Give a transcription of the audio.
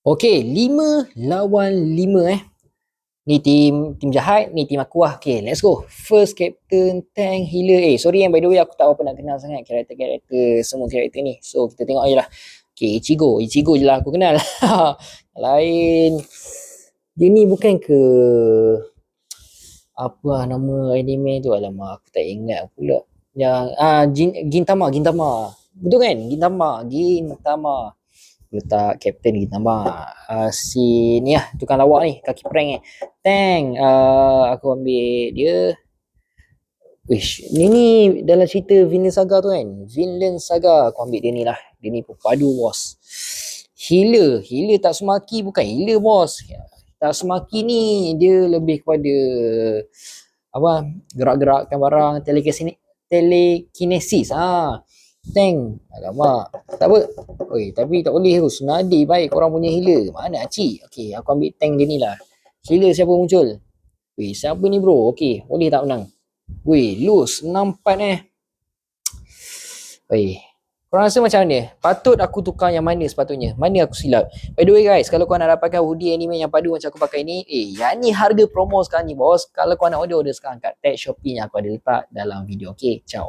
Okey, 5 lawan 5 Ni tim jahat, ni tim aku lah. Okay, let's go. First captain, tank, healer. Sorry by the way aku tak apa nak kenal sangat karakter-karakter, semua karakter ni. So kita tengok je lah. Okay, Ichigo je lah aku kenal. Lain dia ni bukan ke apa lah nama anime tu, alamak aku tak ingat pula. Yang Gintama. Betul kan? Gintama. Letak Captain Gintama. Si ni lah tukang lawak ni, kaki prank ni. Tank, aku ambil dia. Wish, ni dalam cerita Vinland Saga tu kan. Vinland Saga, aku ambil dia ni lah. Dia ni pepadu bos. Healer Tatsumaki bukan healer bos. Tatsumaki ni dia lebih kepada apa, gerak-gerakkan barang, telekinesis. Tank, alamak, tak apa. Oi, tapi tak boleh tu, senadi baik korang punya healer. Mana acik? Okey, aku ambil tank dia ni lah. Healer siapa muncul? Weh, siapa ni bro? Okey, boleh tak menang? Weh, lose 6-4 Weh, korang rasa macam mana? Patut aku tukar yang mana sepatutnya? Mana aku silap? By the way guys, kalau korang nak dapatkan hoodie anime yang padu macam aku pakai ni, yang ni harga promo sekarang ni bos. Kalau korang nak order sekarang kat tag Shopee yang aku ada letak dalam video. Okay, ciao.